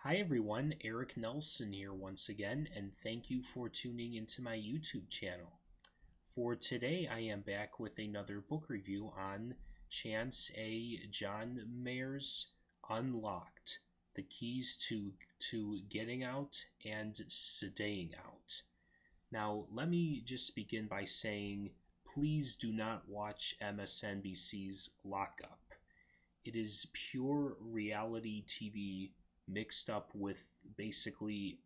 Hi everyone, Eric Nelson here once again, and thank you for tuning into my YouTube channel. For today, I am back with another book review on Chance A. Johnmeyer's Unlocked: The Keys to Getting Out and Staying Out. Now, let me just begin by saying, please do not watch MSNBC's Lockup. It is pure reality TV mixed up with basically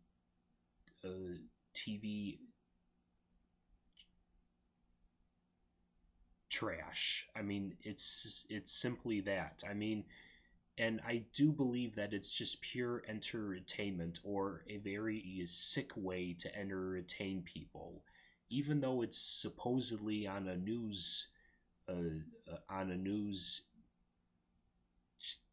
TV trash. I mean, it's simply that. I mean, and I do believe that it's just pure entertainment or a very sick way to entertain people, even though it's supposedly on a news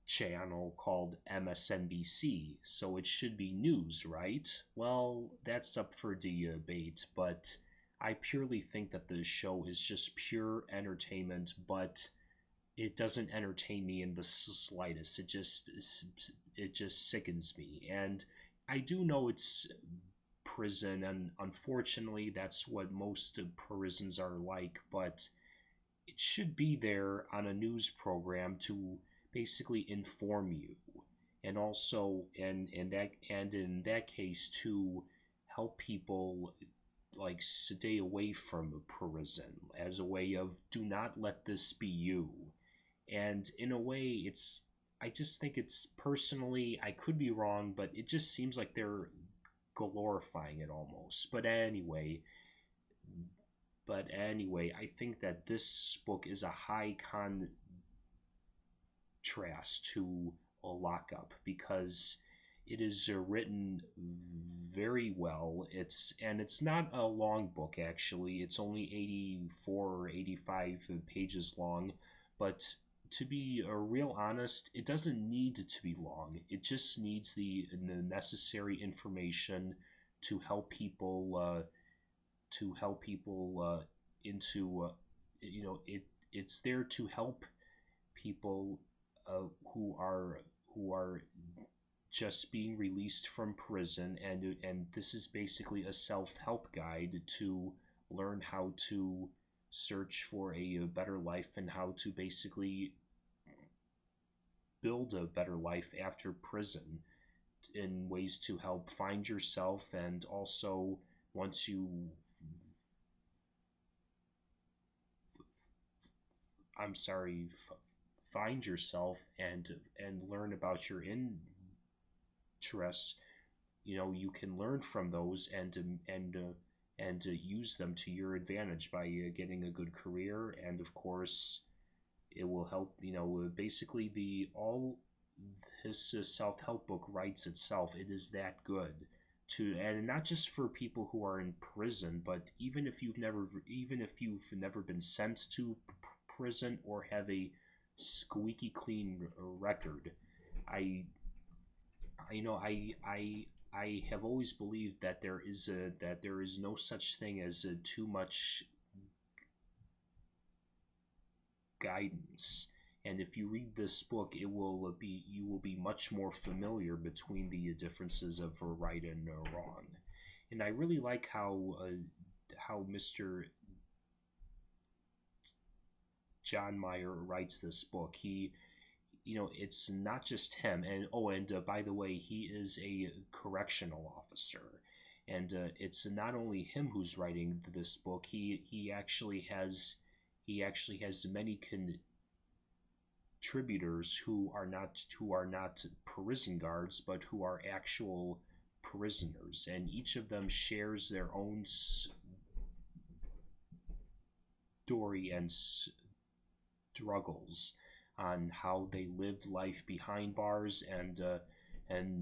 channel called MSNBC, so it should be news, right? Well, that's up for debate, but I purely think that the show is just pure entertainment, but it doesn't entertain me in the slightest. It just sickens me. And I do know it's prison, and unfortunately that's what most prisons are like, but it should be there on a news program to basically inform you, and also and in that case to help people like stay away from prison, as a way of do not let this be you. And in a way, it's I just think it's, personally, I could be wrong, but it just seems like they're glorifying it almost. But anyway, I think that this book is a high contrast to a Lockup, because it is written very well. It's not a long book, actually. It's only 84 or 85 pages long, but to be real honest, it doesn't need to be long. It just needs the necessary information to help people into it's there to help people who are just being released from prison, and this is basically a self-help guide to learn how to search for a better life, and how to basically build a better life after prison, in ways to help find yourself, and also once you I'm sorry find yourself and learn about your interests, you can learn from those, and use them to your advantage by getting a good career. And of course, it will help. Basically, the all his self-help book writes itself. It is that good. And not just for people who are in prison, but even if you've never been sent to prison or have a squeaky clean record. I I have always believed that there is no such thing as too much guidance. And if you read this book, you will be much more familiar between the differences of right and wrong. And I really like how Mr. Johnmeyer writes this book. It's not just him. And by the way, he is a correctional officer. And it's not only him who's writing this book. He actually has many contributors who are not prison guards, but who are actual prisoners, and each of them shares their own story and struggles on how they lived life behind bars, and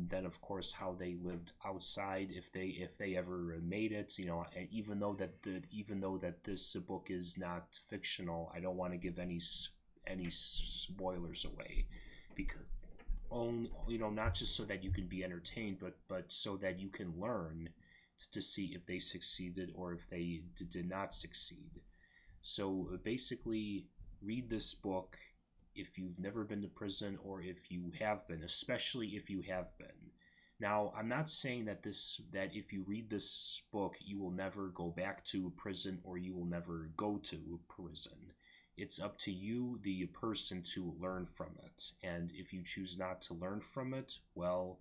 then of course how they lived outside, if they ever made it. And even though that this book is not fictional, I don't want to give any spoilers away, because not just so that you can be entertained, but so that you can learn to see if they succeeded or if they did not succeed. So basically, read this book if you've never been to prison, or if you have been, especially if you have been. Now, I'm not saying that if you read this book, you will never go back to prison or you will never go to prison. It's up to you, the person, to learn from it. And if you choose not to learn from it, well,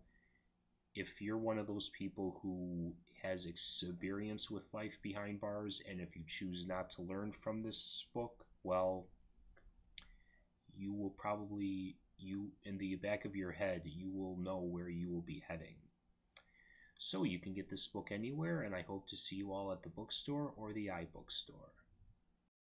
if you're one of those people who has experience with life behind bars, and if you choose not to learn from this book, well, you will probably, you in the back of your head, you will know where you will be heading. So you can get this book anywhere, and I hope to see you all at the bookstore or the iBookstore.